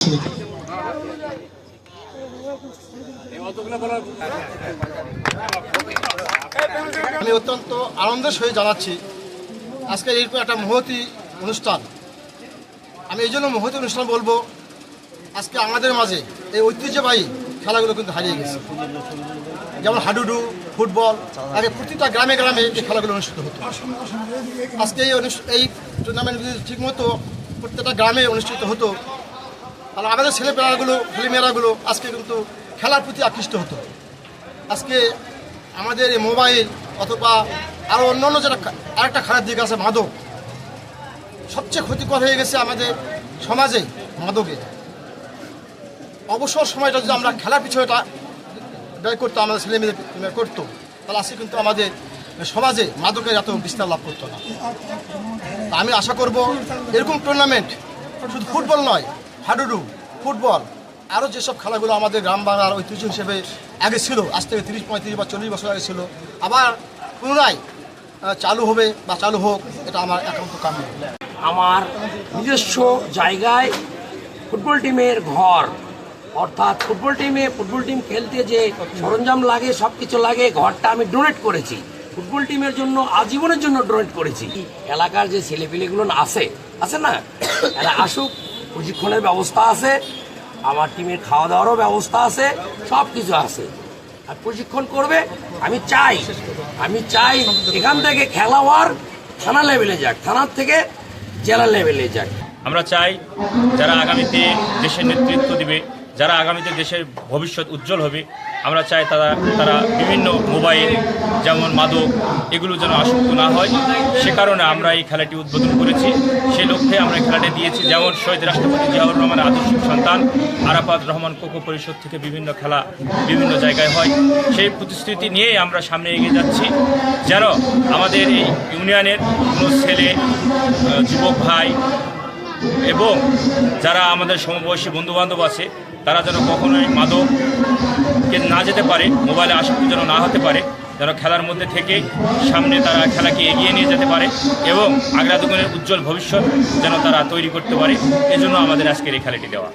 আমি অত্যন্ত আনন্দের সহিত জানাচ্ছি আজকে এইরকম একটা মহতী অনুষ্ঠান। আমি এই জন্য মহতী অনুষ্ঠান বলবো, আজকে আমাদের মাঝে এই ঐতিহ্যবাহী খেলাগুলো কিন্তু হারিয়ে গেছে। যেমন হাডুডু, ফুটবল, আগে প্রতিটা গ্রামে গ্রামে এই খেলাগুলো অনুষ্ঠিত হতো। আজকে এই টুর্নামেন্ট যদি ঠিকমতো প্রত্যেকটা গ্রামে অনুষ্ঠিত হতো, তাহলে আমাদের ছেলেমেয়েরাগুলো আজকে কিন্তু খেলার প্রতি আকৃষ্ট হতো। আজকে আমাদের এই মোবাইল অথবা আরও অন্যান্য যেটা আরেকটা খারাপ দিক আছে, মাদক। সবচেয়ে ক্ষতিকর হয়ে গেছে আমাদের সমাজে মাদকে। অবসর সময়টা যদি আমরা খেলার পিছনেটা ব্যয় করতাম, আমাদের ছেলেমেয়েদের করতো, তাহলে আজকে কিন্তু আমাদের সমাজে মাদকের এত বিস্তার লাভ করতো না। আমি আশা করব এরকম টুর্নামেন্ট শুধু ফুটবল নয়, হাডুডু, ফুটবল, আরও যেসব খেলাগুলো আমাদের গ্রাম বাংলার ঐতিহ্য হিসেবে আগে ছিল, আজ থেকে 30, 35 বা 40 বছর আগে ছিল, আবার পুনরায় চালু হবে বা চালু হোক, এটা আমার একান্ত কাম্য। আমার নিজস্ব জায়গায় ফুটবল টিমের ঘর, অর্থাৎ ফুটবল টিম খেলতে যে সরঞ্জাম লাগে, সব কিছু লাগে, ঘরটা আমি ডোনেট করেছি। ফুটবল টিমের জন্য, আজীবনের জন্য ডোনেট করেছি। এলাকার যে ছেলেপিলেগুলো আছে না, এরা আসুক, প্রশিক্ষণের ব্যবস্থা আছে, আমার টিমের খাওয়া দাওয়ারও ব্যবস্থা আছে, সব কিছু আছে। আর প্রশিক্ষণ করবে, আমি চাই এখান থেকে খেলোয়াড় থানা লেভেলে যাক, থানার থেকে জেলা লেভেলে যাক। আমরা চাই যারা আগামীতে দেশের নেতৃত্ব দিবে, যারা আগামীতে দেশের ভবিষ্যৎ উজ্জ্বল হবে, আমরা চাই তারা বিভিন্ন মোবাইল, যেমন মাদক, এগুলো যেন আসক্ত না হয়। সে কারণে আমরা এই খেলাটি উদ্বোধন করেছি। সেই লক্ষ্যে আমরা খেলাটি দিয়েছি। যেমন শহীদ রাষ্ট্রপতি জিয়াউর রহমানের আদর্শ সন্তান আরাফাত রহমান কোকো পরিষদ থেকে বিভিন্ন খেলা বিভিন্ন জায়গায় হয়, সেই প্রতিশ্রুতি নিয়েই আমরা সামনে এগিয়ে যাচ্ছি, যেন আমাদের এই ইউনিয়নের কোনো ছেলে, যুবক ভাই এবং যারা আমাদের সমবয়সী বন্ধুবান্ধব আছে, তারা যেন কখনোই মাদককে না যেতে পারে, মোবাইলে আসক্তি যেন না হতে পারে, যেন খেলার মধ্যে থেকেই সামনে তারা খেলাকে এগিয়ে নিয়ে যেতে পারে এবং আগ্রাদুগুনের উজ্জ্বল ভবিষ্যৎ যেন তারা তৈরি করতে পারে। এজন্য আমাদের আজকের এই খেলাটি দেওয়া।